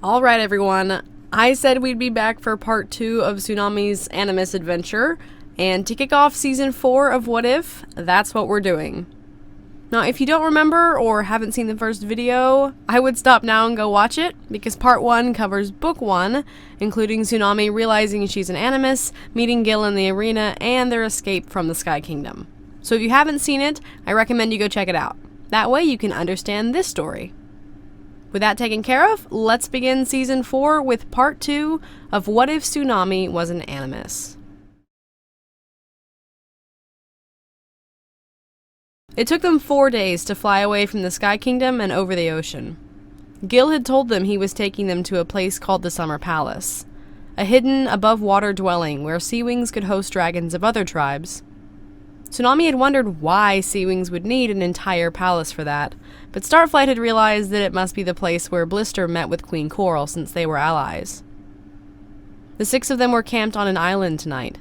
Alright everyone, I said we'd be back for part 2 of Tsunami's Animus adventure, and to kick off season 4 of What If, that's what we're doing. Now if you don't remember or haven't seen the first video, I would stop now and go watch it, because part 1 covers book 1, including Tsunami realizing she's an Animus, meeting Gil in the arena, and their escape from the Sky Kingdom. So if you haven't seen it, I recommend you go check it out. That way you can understand this story. With that taken care of, let's begin Season 4 with Part 2 of What If Tsunami Was an Animus. It took them 4 days to fly away from the Sky Kingdom and over the ocean. Gil had told them he was taking them to a place called the Summer Palace, a hidden, above-water dwelling where sea wings could host dragons of other tribes. Tsunami had wondered why sea wings would need an entire palace for that, but Starflight had realized that it must be the place where Blister met with Queen Coral since they were allies. The 6 of them were camped on an island tonight.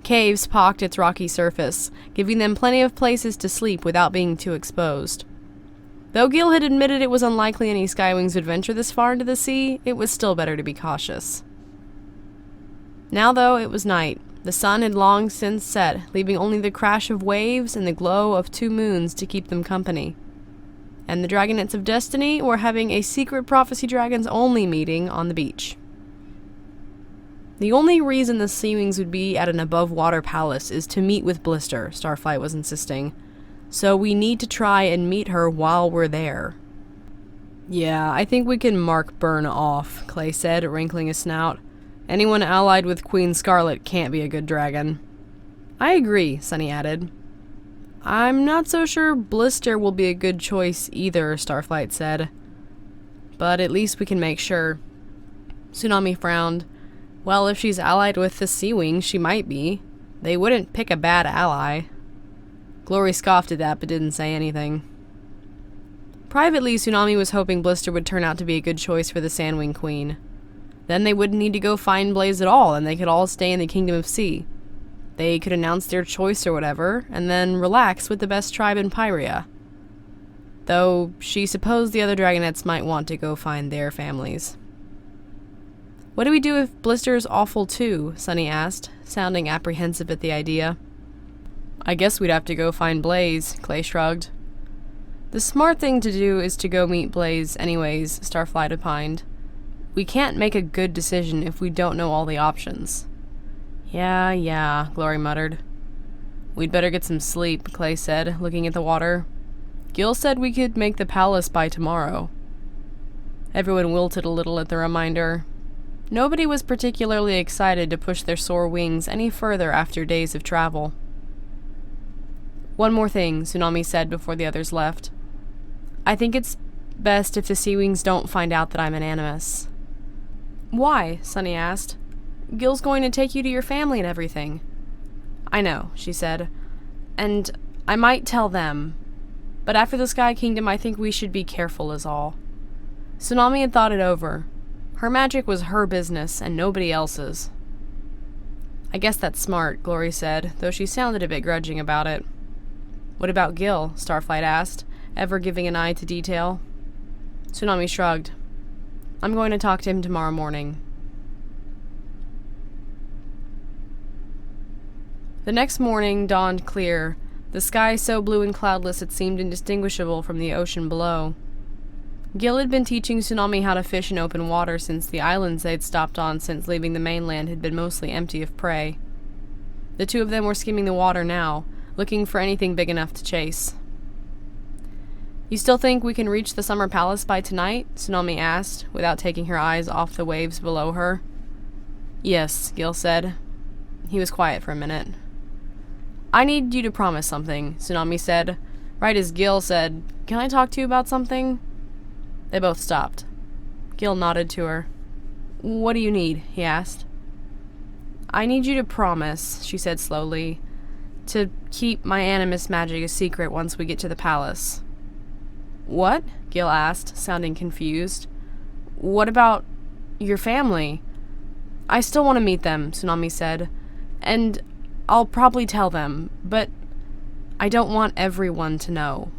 Caves pocked its rocky surface, giving them plenty of places to sleep without being too exposed. Though Gil had admitted it was unlikely any Skywings would venture this far into the sea, it was still better to be cautious. Now, though, it was night. The sun had long since set, leaving only the crash of waves and the glow of 2 moons to keep them company. And the Dragonettes of Destiny were having a secret Prophecy Dragons only meeting on the beach. The only reason the Sea Wings would be at an above-water palace is to meet with Blister, Starflight was insisting. So we need to try and meet her while we're there. Yeah, I think we can mark Burn off, Clay said, wrinkling his snout. Anyone allied with Queen Scarlet can't be a good dragon. I agree, Sunny added. I'm not so sure Blister will be a good choice either, Starflight said. But at least we can make sure. Tsunami frowned. Well, if she's allied with the Sea Wings, she might be. They wouldn't pick a bad ally. Glory scoffed at that, but didn't say anything. Privately, Tsunami was hoping Blister would turn out to be a good choice for the Sandwing Queen. Then they wouldn't need to go find Blaze at all, and they could all stay in the Kingdom of Sea. They could announce their choice or whatever, and then relax with the best tribe in Pyria. Though, she supposed the other Dragonettes might want to go find their families. What do we do if Blister's awful too? Sunny asked, sounding apprehensive at the idea. I guess we'd have to go find Blaze, Clay shrugged. The smart thing to do is to go meet Blaze anyways, Starflight opined. We can't make a good decision if we don't know all the options. Yeah, Glory muttered. We'd better get some sleep, Clay said, looking at the water. Gil said we could make the palace by tomorrow. Everyone wilted a little at the reminder. Nobody was particularly excited to push their sore wings any further after days of travel. One more thing, Tsunami said before the others left. I think it's best if the Sea Wings don't find out that I'm an Animus. Why? Sunny asked. Gil's going to take you to your family and everything. I know, she said. And I might tell them. But after the Sky Kingdom, I think we should be careful is all. Tsunami had thought it over. Her magic was her business and nobody else's. I guess that's smart, Glory said, though she sounded a bit grudging about it. What about Gil? Starflight asked, ever giving an eye to detail. Tsunami shrugged. I'm going to talk to him tomorrow morning. The next morning dawned clear, the sky so blue and cloudless it seemed indistinguishable from the ocean below. Gil had been teaching Tsunami how to fish in open water since the islands they'd stopped on since leaving the mainland had been mostly empty of prey. The 2 of them were skimming the water now, looking for anything big enough to chase. You still think we can reach the Summer Palace by tonight? Tsunami asked, without taking her eyes off the waves below her. Yes, Gil said. He was quiet for a minute. I need you to promise something, Tsunami said, right as Gil said, Can I talk to you about something? They both stopped. Gil nodded to her. What do you need? He asked. I need you to promise, she said slowly, to keep my Animus magic a secret once we get to the palace. What? Gil asked, sounding confused. What about your family? I still want to meet them, Tsunami said, and I'll probably tell them, but I don't want everyone to know.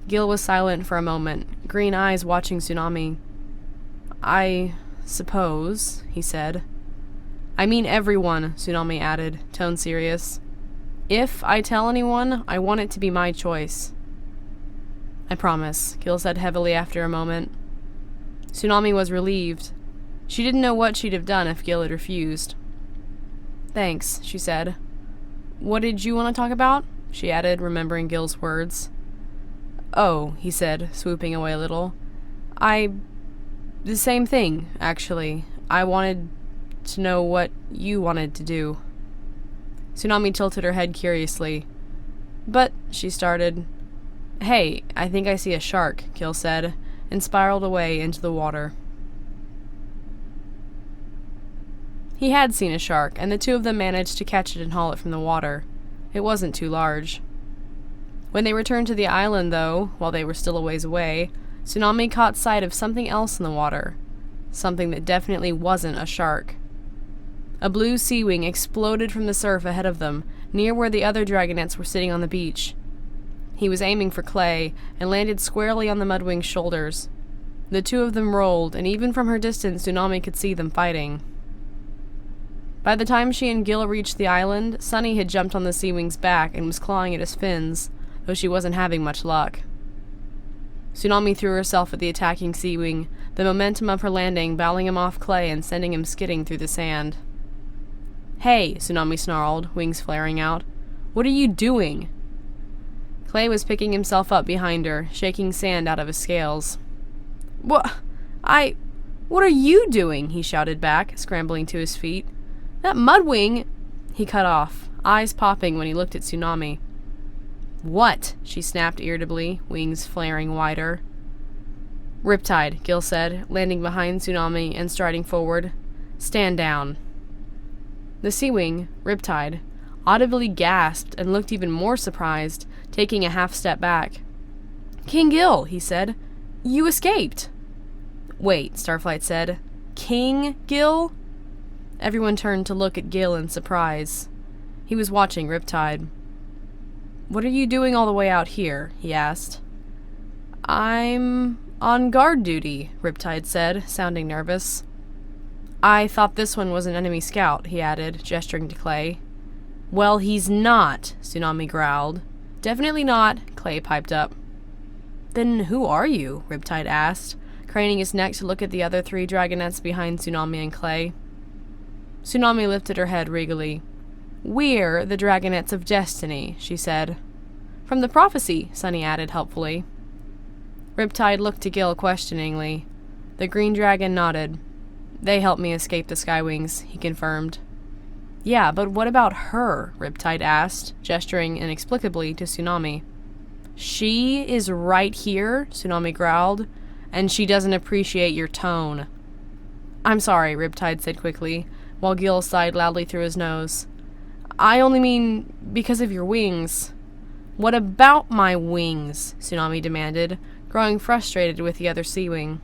Gil was silent for a moment, green eyes watching Tsunami. I suppose, he said. I mean everyone, Tsunami added, tone serious. If I tell anyone, I want it to be my choice. I promise, Gil said heavily after a moment. Tsunami was relieved. She didn't know what she'd have done if Gil had refused. Thanks, she said. What did you want to talk about? She added, remembering Gil's words. Oh, he said, swooping away a little. The same thing, actually. I wanted to know what you wanted to do. Tsunami tilted her head curiously. But, she started. Hey, I think I see a shark, Gil said, and spiraled away into the water. He had seen a shark, and the two of them managed to catch it and haul it from the water. It wasn't too large. When they returned to the island, though, while they were still a ways away, Tsunami caught sight of something else in the water. Something that definitely wasn't a shark. A blue sea wing exploded from the surf ahead of them, near where the other dragonets were sitting on the beach. He was aiming for Clay, and landed squarely on the mudwing's shoulders. The two of them rolled, and even from her distance Tsunami could see them fighting. By the time she and Gil reached the island, Sunny had jumped on the sea wing's back and was clawing at his fins, though she wasn't having much luck. Tsunami threw herself at the attacking sea wing, the momentum of her landing bowling him off Clay and sending him skidding through the sand. Hey, Tsunami snarled, wings flaring out. What are you doing? Clay was picking himself up behind her, shaking sand out of his scales. What are you doing? He shouted back, scrambling to his feet. That mudwing... He cut off, eyes popping when he looked at Tsunami. What? She snapped irritably, wings flaring wider. Riptide, Gil said, landing behind Tsunami and striding forward. Stand down. The sea wing, Riptide, audibly gasped and looked even more surprised, taking a half step back. King Gil, he said. You escaped. Wait, Starflight said. King Gil? Everyone turned to look at Gil in surprise. He was watching Riptide. What are you doing all the way out here? He asked. I'm on guard duty, Riptide said, sounding nervous. I thought this one was an enemy scout, he added, gesturing to Clay. Well, he's not, Tsunami growled. Definitely not, Clay piped up. Then who are you? Riptide asked, craning his neck to look at the other three dragonets behind Tsunami and Clay. Tsunami lifted her head regally. We're the Dragonets of Destiny, she said. From the prophecy, Sunny added helpfully. Riptide looked to Gil questioningly. The green dragon nodded. They helped me escape the Skywings, he confirmed. Yeah, but what about her? Riptide asked, gesturing inexplicably to Tsunami. She is right here, Tsunami growled, and she doesn't appreciate your tone. I'm sorry, Riptide said quickly, while Gil sighed loudly through his nose. I only mean because of your wings. What about my wings? Tsunami demanded, growing frustrated with the other sea wing.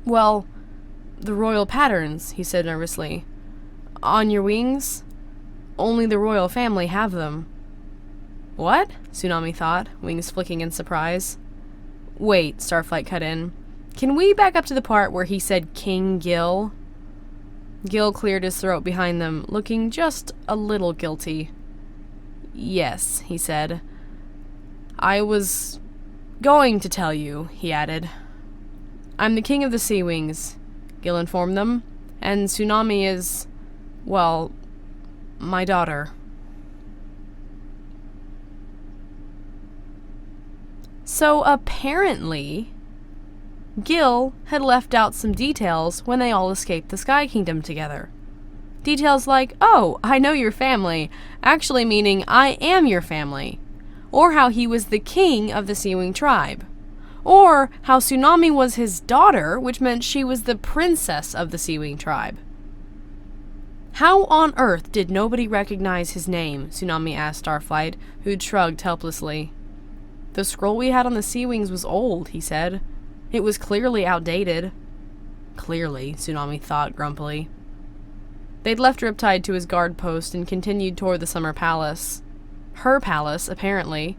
Well, the royal patterns, he said nervously. On your wings? Only the royal family have them. What? Tsunami thought, wings flicking in surprise. Wait, Starflight cut in. Can we back up to the part where he said King Gil? Gil cleared his throat behind them, looking just a little guilty. Yes, he said. I was going to tell you, he added. I'm the king of the Sea Wings, Gil informed them, and Tsunami is, well, my daughter. So apparently, Gil had left out some details when they all escaped the Sky Kingdom together. Details like, oh, I know your family, actually meaning I am your family. Or how he was the king of the Seawing tribe. Or how Tsunami was his daughter, which meant she was the princess of the Seawing tribe. How on earth did nobody recognize his name? Tsunami asked Starflight, who'd shrugged helplessly. The scroll we had on the Sea Wings was old, he said. It was clearly outdated. Clearly, Tsunami thought grumpily. They'd left Riptide to his guard post and continued toward the Summer Palace. Her palace, apparently.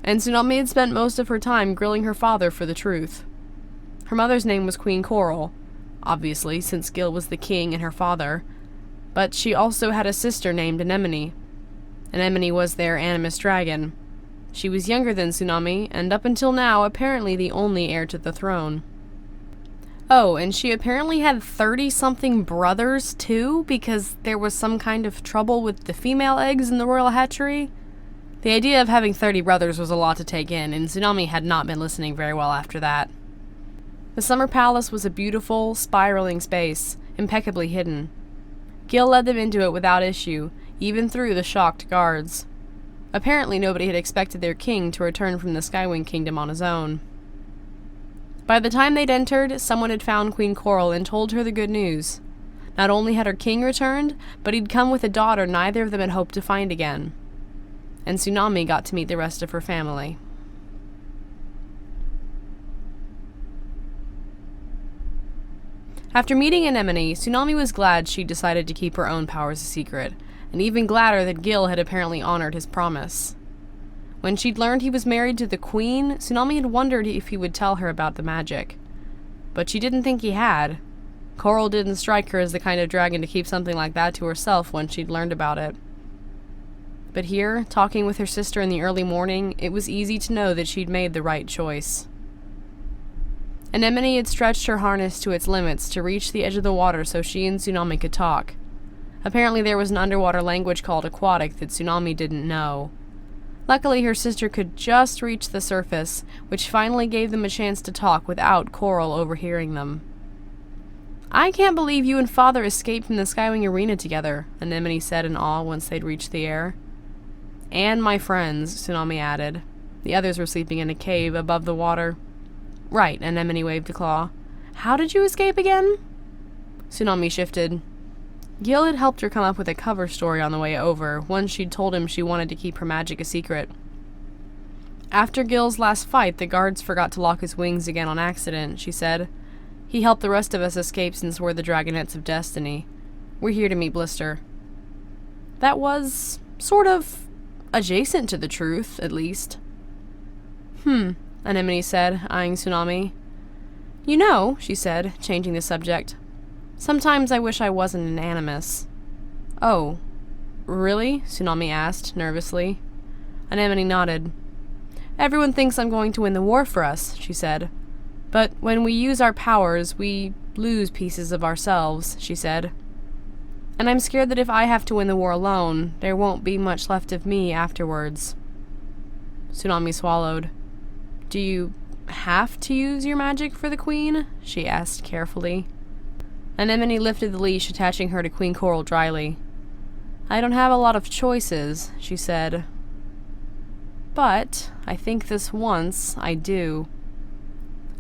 And Tsunami had spent most of her time grilling her father for the truth. Her mother's name was Queen Coral, obviously, since Gil was the king and her father, but she also had a sister named Anemone. Anemone was their Animus dragon. She was younger than Tsunami, and up until now, apparently the only heir to the throne. Oh, and she apparently had 30-something brothers, too, because there was some kind of trouble with the female eggs in the royal hatchery. The idea of having 30 brothers was a lot to take in, and Tsunami had not been listening very well after that. The Summer Palace was a beautiful, spiraling space, impeccably hidden. Gil led them into it without issue, even through the shocked guards. Apparently nobody had expected their king to return from the Skywing Kingdom on his own. By the time they'd entered, someone had found Queen Coral and told her the good news. Not only had her king returned, but he'd come with a daughter neither of them had hoped to find again. And Tsunami got to meet the rest of her family. After meeting Anemone, Tsunami was glad she'd decided to keep her own powers a secret, and even gladder that Gil had apparently honored his promise. When she'd learned he was married to the queen, Tsunami had wondered if he would tell her about the magic. But she didn't think he had. Coral didn't strike her as the kind of dragon to keep something like that to herself when she'd learned about it. But here, talking with her sister in the early morning, it was easy to know that she'd made the right choice. Anemone had stretched her harness to its limits to reach the edge of the water so she and Tsunami could talk. Apparently there was an underwater language called Aquatic that Tsunami didn't know. Luckily, her sister could just reach the surface, which finally gave them a chance to talk without Coral overhearing them. "I can't believe you and Father escaped from the Skywing Arena together," Anemone said in awe once they'd reached the air. "And my friends," Tsunami added. The others were sleeping in a cave above the water. "Right," Anemone waved a claw. "How did you escape again?" Tsunami shifted. Gil had helped her come up with a cover story on the way over, once she'd told him she wanted to keep her magic a secret. After Gil's last fight, the guards forgot to lock his wings again on accident, she said. He helped the rest of us escape since we're the Dragonettes of Destiny. We're here to meet Blister. That was sort of adjacent to the truth, at least. Anemone said, eyeing Tsunami. "You know," she said, changing the subject, "sometimes I wish I wasn't an Animus." "Oh, really?" Tsunami asked, nervously. Anemone nodded. "Everyone thinks I'm going to win the war for us," she said. "But when we use our powers, we lose pieces of ourselves," she said. "And I'm scared that if I have to win the war alone, there won't be much left of me afterwards." Tsunami swallowed. "Do you have to use your magic for the queen?" she asked carefully. Anemone lifted the leash, attaching her to Queen Coral dryly. "I don't have a lot of choices," she said. "But I think this once I do."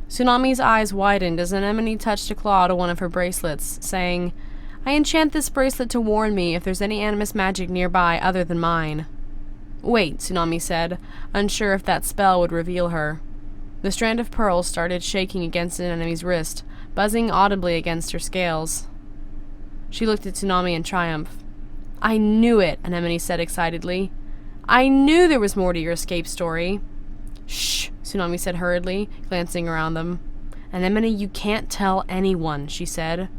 Tsunami's eyes widened as Anemone touched a claw to one of her bracelets, saying, "I enchant this bracelet to warn me if there's any Animus magic nearby other than mine." "Wait," Tsunami said, unsure if that spell would reveal her. The strand of pearls started shaking against Anemone's wrist, buzzing audibly against her scales. She looked at Tsunami in triumph. "I knew it," Anemone said excitedly. "I knew there was more to your escape story." "Shh," Tsunami said hurriedly, glancing around them. "Anemone, you can't tell anyone," she said.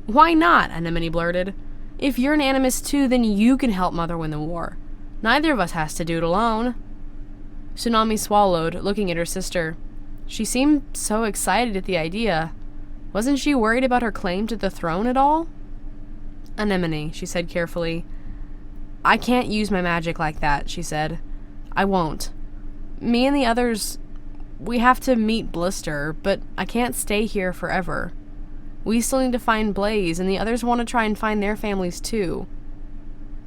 "Why not?" Anemone blurted. "If you're an Animus too, then you can help Mother win the war. Neither of us has to do it alone." Tsunami swallowed, looking at her sister. She seemed so excited at the idea. Wasn't she worried about her claim to the throne at all? "Anemone," she said carefully. "I can't use my magic like that," she said. "I won't. Me and the others, we have to meet Blister, but I can't stay here forever. We still need to find Blaze, and the others want to try and find their families too."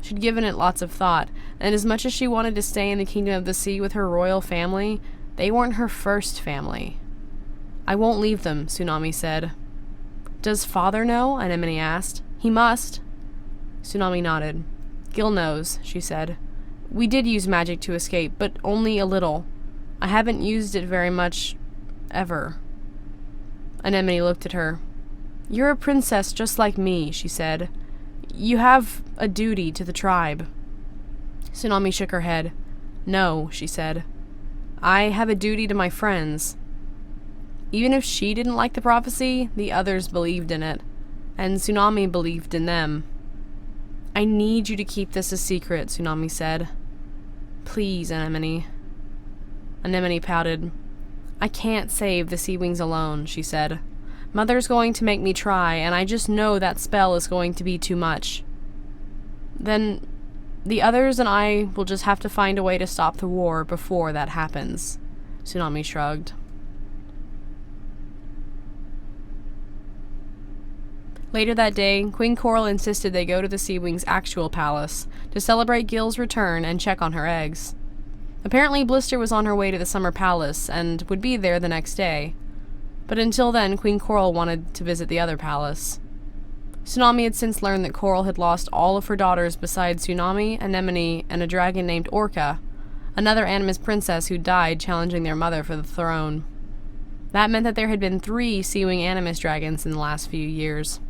She'd given it lots of thought, and as much as she wanted to stay in the Kingdom of the Sea with her royal family, they weren't her first family. "I won't leave them," Tsunami said. "Does Father know?" Anemone asked. "He must." Tsunami nodded. "Gil knows," she said. "We did use magic to escape, but only a little. I haven't used it very much, ever." Anemone looked at her. "You're a princess just like me," she said. "You have a duty to the tribe." Tsunami shook her head. "No," she said. "I have a duty to my friends." Even if she didn't like the prophecy, the others believed in it, and Tsunami believed in them. "I need you to keep this a secret," Tsunami said. "Please, Anemone." Anemone pouted. "I can't save the sea wings alone," she said. "Mother's going to make me try, and I just know that spell is going to be too much." "Then the others and I will just have to find a way to stop the war before that happens," Tsunami shrugged. Later that day, Queen Coral insisted they go to the Sea Wing's actual palace to celebrate Gil's return and check on her eggs. Apparently, Blister was on her way to the Summer Palace and would be there the next day. But until then, Queen Coral wanted to visit the other palace. Tsunami had since learned that Coral had lost all of her daughters besides Tsunami, Anemone, and a dragon named Orca, another Animus princess who died challenging their mother for the throne. That meant that there had been 3 Sea Wing Animus dragons in the last few years.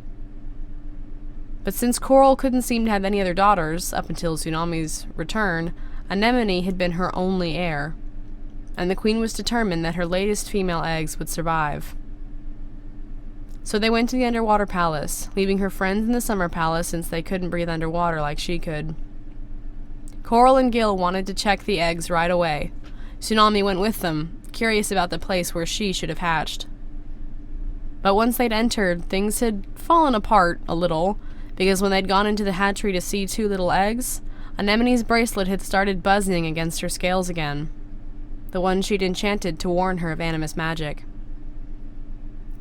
But since Coral couldn't seem to have any other daughters up until Tsunami's return, Anemone had been her only heir, and the queen was determined that her latest female eggs would survive. So they went to the underwater palace, leaving her friends in the summer palace since they couldn't breathe underwater like she could. Coral and Gil wanted to check the eggs right away. Tsunami went with them, curious about the place where she should have hatched. But once they'd entered, things had fallen apart a little, because when they'd gone into the hatchery to see 2 little eggs, Anemone's bracelet had started buzzing against her scales again, the one she'd enchanted to warn her of Animus magic.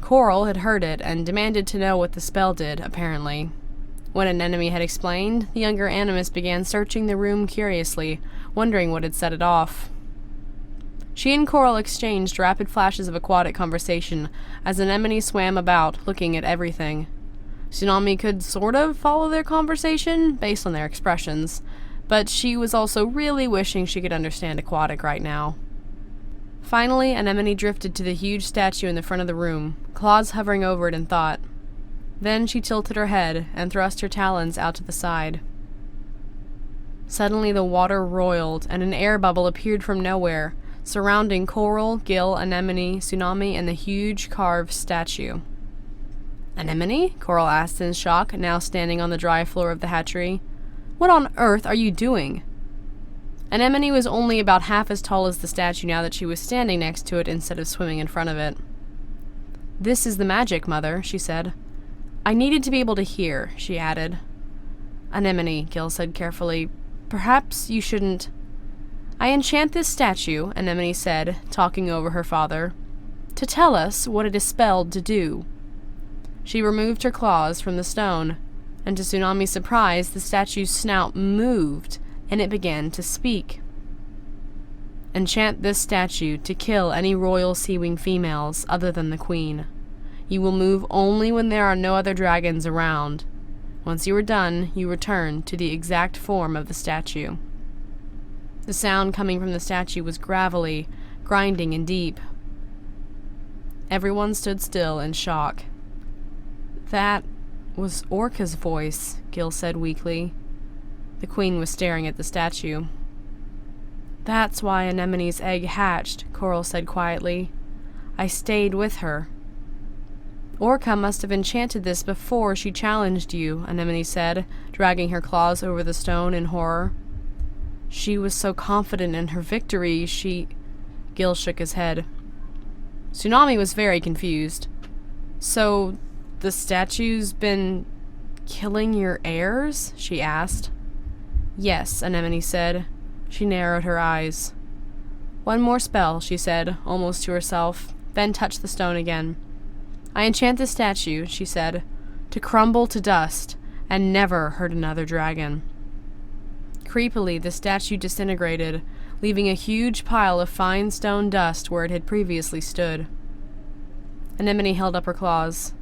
Coral had heard it and demanded to know what the spell did, apparently. When Anemone had explained, the younger Animus began searching the room curiously, wondering what had set it off. She and Coral exchanged rapid flashes of aquatic conversation as Anemone swam about, looking at everything. Tsunami could sort of follow their conversation, based on their expressions, but she was also really wishing she could understand aquatic right now. Finally, Anemone drifted to the huge statue in the front of the room, claws hovering over it in thought. Then she tilted her head and thrust her talons out to the side. Suddenly the water roiled, and an air bubble appeared from nowhere, surrounding Coral, Gil, Anemone, Tsunami, and the huge carved statue. "Anemone?" Coral asked in shock, now standing on the dry floor of the hatchery. "What on earth are you doing?" Anemone was only about half as tall as the statue now that she was standing next to it instead of swimming in front of it. "This is the magic, Mother," she said. "I needed to be able to hear," she added. "Anemone," Gil said carefully, "perhaps you shouldn't—" "I enchant this statue," Anemone said, talking over her father, "to tell us what it is spelled to do." She removed her claws from the stone, and to Tsunami's surprise, the statue's snout moved, and it began to speak. "Enchant this statue to kill any royal Sea Wing females other than the queen. You will move only when there are no other dragons around. Once you are done, you return to the exact form of the statue." The sound coming from the statue was gravelly, grinding, and deep. Everyone stood still in shock. "That was Orca's voice," Gil said weakly. The queen was staring at the statue. "That's why Anemone's egg hatched," Coral said quietly. "I stayed with her." "Orca must have enchanted this before she challenged you," Anemone said, dragging her claws over the stone in horror. "She was so confident in her victory, Gil shook his head. Tsunami was very confused. "So, the statue's been killing your heirs?" she asked. "Yes," Anemone said. She narrowed her eyes. "One more spell," she said, almost to herself, then touched the stone again. "I enchant the statue," she said, "to crumble to dust and never hurt another dragon." Creepily, the statue disintegrated, leaving a huge pile of fine stone dust where it had previously stood. Anemone held up her claws.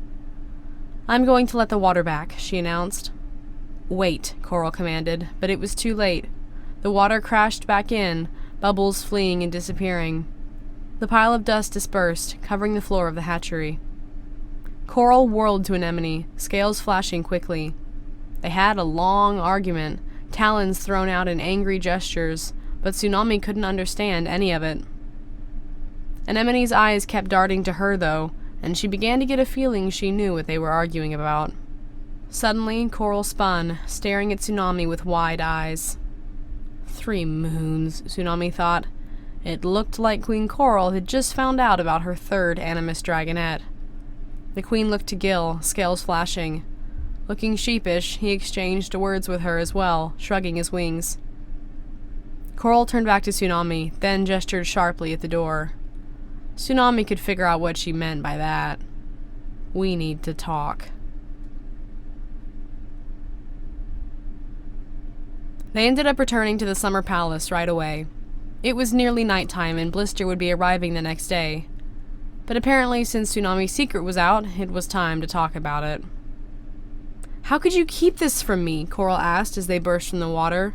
"I'm going to let the water back," she announced. "Wait," Coral commanded, but it was too late. The water crashed back in, bubbles fleeing and disappearing. The pile of dust dispersed, covering the floor of the hatchery. Coral whirled to Anemone, scales flashing quickly. They had a long argument, talons thrown out in angry gestures, but Tsunami couldn't understand any of it. Anemone's eyes kept darting to her, though, and she began to get a feeling she knew what they were arguing about. Suddenly, Coral spun, staring at Tsunami with wide eyes. 3 moons, Tsunami thought. It looked like Queen Coral had just found out about her 3rd Animus dragonette. The queen looked to Gil, scales flashing. Looking sheepish, he exchanged words with her as well, shrugging his wings. Coral turned back to Tsunami, then gestured sharply at the door. Tsunami could figure out what she meant by that. We need to talk. They ended up returning to the summer palace right away. It was nearly nighttime and Blister would be arriving the next day. But apparently, since Tsunami's secret was out, it was time to talk about it. How could you keep this from me? Coral asked as they burst from the water.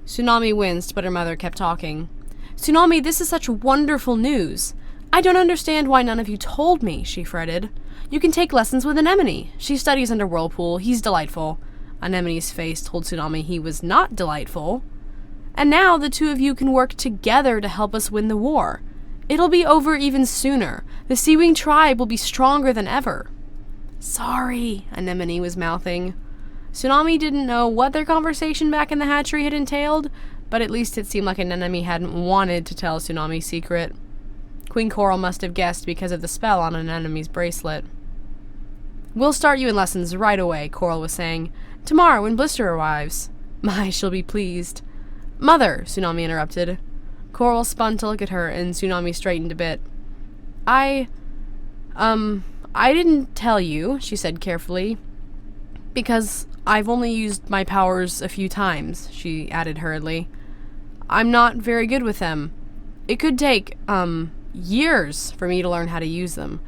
Tsunami winced, but her mother kept talking. Tsunami, this is such wonderful news. I don't understand why none of you told me, she fretted. You can take lessons with Anemone. She studies under Whirlpool. He's delightful. Anemone's face told Tsunami he was not delightful. And now the 2 of you can work together to help us win the war. It'll be over even sooner. The Seawing tribe will be stronger than ever. Sorry, Anemone was mouthing. Tsunami didn't know what their conversation back in the hatchery had entailed, but at least it seemed like Anemone hadn't wanted to tell Tsunami's secret. Queen Coral must have guessed because of the spell on Anemone's bracelet. We'll start you in lessons right away, Coral was saying. Tomorrow when Blister arrives. My, she'll be pleased. Mother, Tsunami interrupted. Coral spun to look at her, and Tsunami straightened a bit. I didn't tell you, she said carefully, because I've only used my powers a few times, she added hurriedly. I'm not very good with them. It could take, years for me to learn how to use them.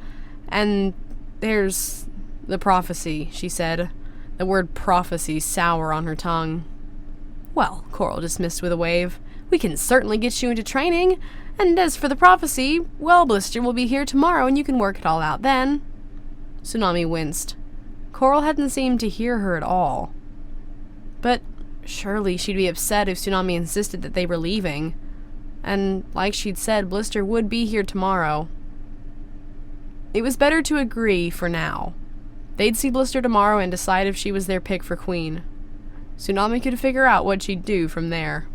And there's the prophecy, she said, the word prophecy sour on her tongue. Well, Coral dismissed with a wave, we can certainly get you into training. And as for the prophecy, well, Blister will be here tomorrow and you can work it all out then. Tsunami winced. Coral hadn't seemed to hear her at all. But surely she'd be upset if Tsunami insisted that they were leaving. And like she'd said, Blister would be here tomorrow. It was better to agree for now. They'd see Blister tomorrow and decide if she was their pick for queen. Tsunami could figure out what she'd do from there.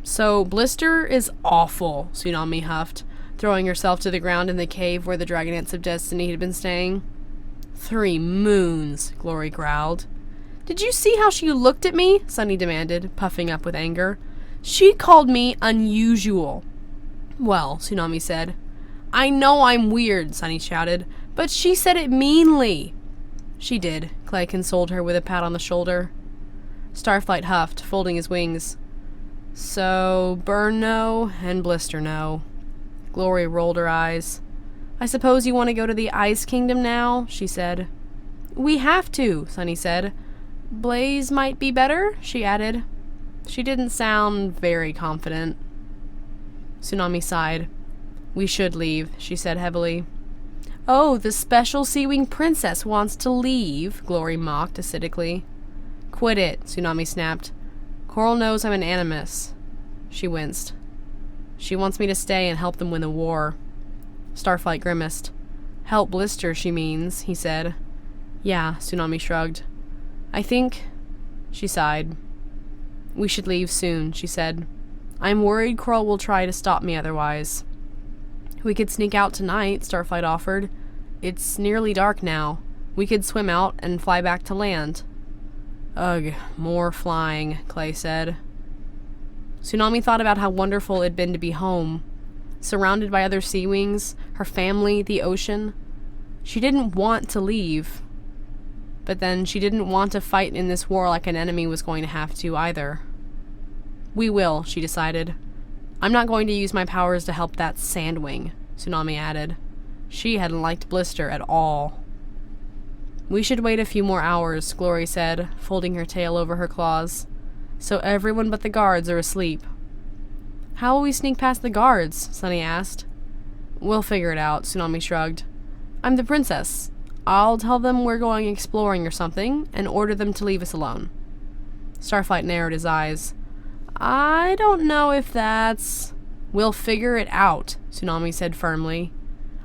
So, Blister is awful, Tsunami huffed, throwing herself to the ground in the cave where the Dragonettes of Destiny had been staying. 3 moons, Glory growled. Did you see how she looked at me? Sunny demanded, puffing up with anger. She called me unusual. Well, Tsunami said. I know I'm weird, Sunny shouted, but she said it meanly. She did, Clay consoled her with a pat on the shoulder. Starflight huffed, folding his wings. So, Burn no, and Blister no. Glory rolled her eyes. I suppose you want to go to the Ice Kingdom now, she said. We have to, Sunny said. Blaze might be better, she added. She didn't sound very confident. Tsunami sighed. We should leave, she said heavily. Oh, the special Seawing princess wants to leave, Glory mocked acidically. Quit it, Tsunami snapped. Coral knows I'm an Animus. She winced. She wants me to stay and help them win the war. Starflight grimaced. Help Blister, she means, he said. Yeah, Tsunami shrugged. I think... She sighed. We should leave soon, she said. I'm worried Coral will try to stop me otherwise. We could sneak out tonight, Starflight offered. It's nearly dark now. We could swim out and fly back to land. Ugh, more flying, Clay said. Tsunami thought about how wonderful it'd been to be home. Surrounded by other Seawings, her family, the ocean. She didn't want to leave. But then she didn't want to fight in this war like an enemy was going to have to either. We will, she decided. I'm not going to use my powers to help that Sandwing, Tsunami added. She hadn't liked Blister at all. We should wait a few more hours, Glory said, folding her tail over her claws. So everyone but the guards are asleep. How will we sneak past the guards? Sunny asked. We'll figure it out, Tsunami shrugged. I'm the princess. I'll tell them we're going exploring or something, and order them to leave us alone. Starflight narrowed his eyes. I don't know if that's... We'll figure it out, Tsunami said firmly.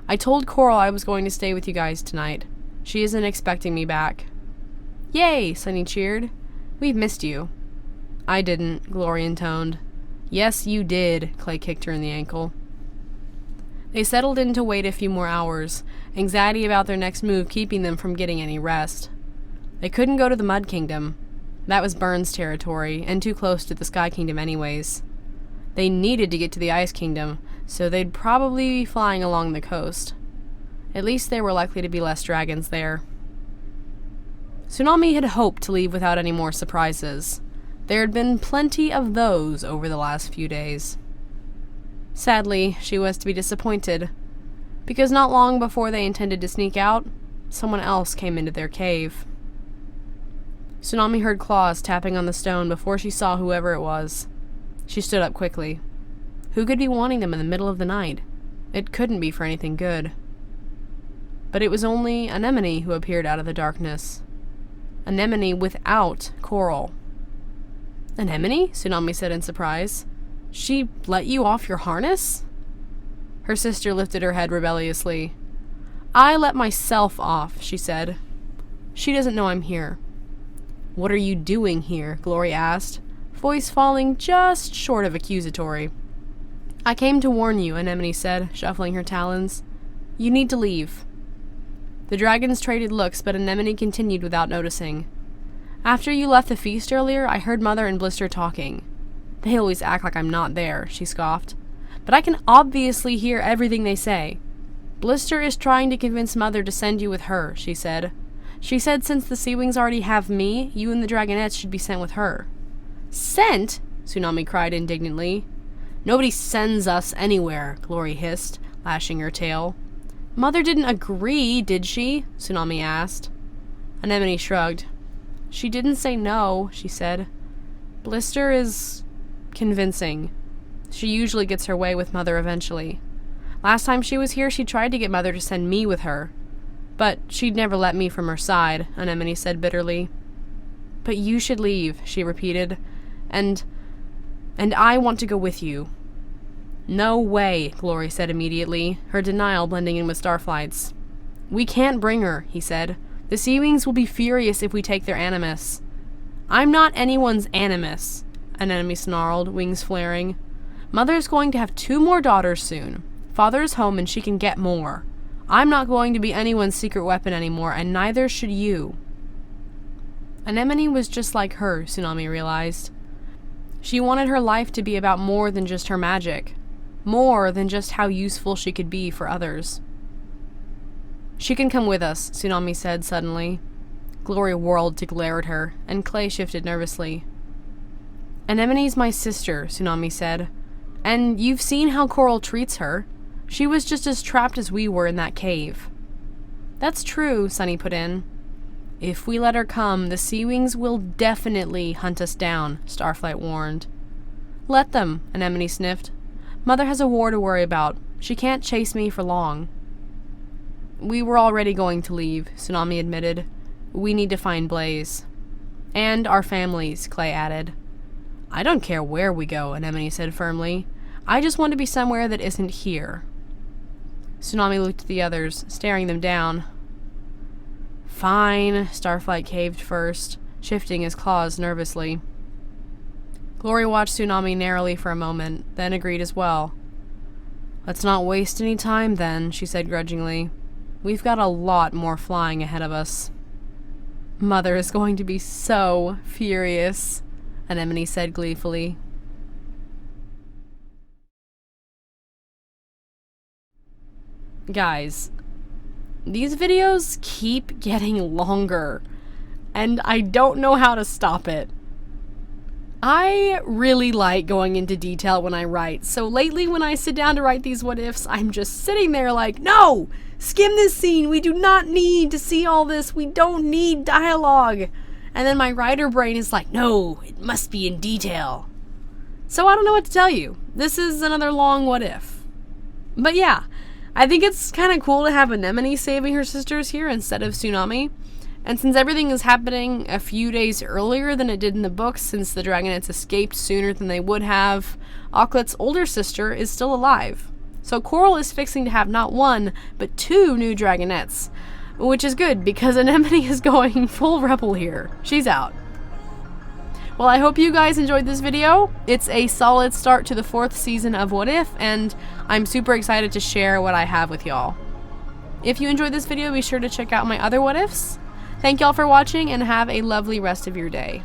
I told Coral I was going to stay with you guys tonight. She isn't expecting me back. Yay, Sunny cheered. We've missed you. I didn't, Glory intoned. Yes, you did, Clay kicked her in the ankle. They settled in to wait a few more hours, anxiety about their next move keeping them from getting any rest. They couldn't go to the Mud Kingdom. That was Burns' territory, and too close to the Sky Kingdom anyways. They needed to get to the Ice Kingdom, so they'd probably be flying along the coast. At least there were likely to be less dragons there. Tsunami had hoped to leave without any more surprises. There had been plenty of those over the last few days. Sadly, she was to be disappointed, because not long before they intended to sneak out, someone else came into their cave. Tsunami heard claws tapping on the stone before she saw whoever it was. She stood up quickly. Who could be wanting them in the middle of the night? It couldn't be for anything good. But it was only Anemone who appeared out of the darkness. Anemone without Coral. Anemone? Tsunami said in surprise. She let you off your harness? Her sister lifted her head rebelliously. I let myself off, she said. She doesn't know I'm here. What are you doing here? Glory asked, voice falling just short of accusatory. I came to warn you, Anemone said, shuffling her talons. You need to leave. The dragons traded looks, but Anemone continued without noticing. After you left the feast earlier, I heard Mother and Blister talking. They always act like I'm not there, she scoffed. But I can obviously hear everything they say. Blister is trying to convince Mother to send you with her, she said. She said since the Sea Wings already have me, you and the Dragonettes should be sent with her. Sent? Tsunami cried indignantly. Nobody sends us anywhere, Glory hissed, lashing her tail. Mother didn't agree, did she? Tsunami asked. Anemone shrugged. She didn't say no, she said. Blister is convincing. She usually gets her way with Mother eventually. Last time she was here, she tried to get Mother to send me with her. But she'd never let me from her side, Anemone said bitterly. But you should leave, she repeated. And I want to go with you. No way, Glory said immediately, her denial blending in with Starflight's. We can't bring her, he said. The Sea Wings will be furious if we take their Animus. I'm not anyone's Animus, Anemone snarled, wings flaring. Mother's going to have 2 more daughters soon. Father's home and she can get more. I'm not going to be anyone's secret weapon anymore, and neither should you. Anemone was just like her, Tsunami realized. She wanted her life to be about more than just her magic. More than just how useful she could be for others. She can come with us, Tsunami said suddenly. Glory whirled to glare at her, and Clay shifted nervously. Anemone's my sister, Tsunami said. And you've seen how Coral treats her. She was just as trapped as we were in that cave. That's true, Sunny put in. If we let her come, the Sea Wings will definitely hunt us down, Starflight warned. Let them, Anemone sniffed. Mother has a war to worry about. She can't chase me for long. We were already going to leave, Tsunami admitted. We need to find Blaze. And our families, Clay added. I don't care where we go, Anemone said firmly. I just want to be somewhere that isn't here. Tsunami looked at the others, staring them down. Fine, Starflight caved first, shifting his claws nervously. Glory watched Tsunami narrowly for a moment, then agreed as well. Let's not waste any time then, she said grudgingly. We've got a lot more flying ahead of us. Mother is going to be so furious, Anemone said gleefully. Guys, these videos keep getting longer, and I don't know how to stop it. I really like going into detail when I write, so lately when I sit down to write these what-ifs, I'm just sitting there like, no! Skim this scene! We do not need to see all this! We don't need dialogue! And then my writer brain is like, no, it must be in detail. So I don't know what to tell you. This is another long what-if. But yeah, I think it's kind of cool to have Anemone saving her sisters here instead of Tsunami. And since everything is happening a few days earlier than it did in the books, since the dragonets escaped sooner than they would have, Auklet's older sister is still alive. So Coral is fixing to have not one, but 2 new dragonets. Which is good, because Anemone is going full rebel here. She's out. Well, I hope you guys enjoyed this video. It's a solid start to the 4th season of What If, and I'm super excited to share what I have with y'all. If you enjoyed this video, be sure to check out my other What Ifs. Thank y'all for watching, and have a lovely rest of your day.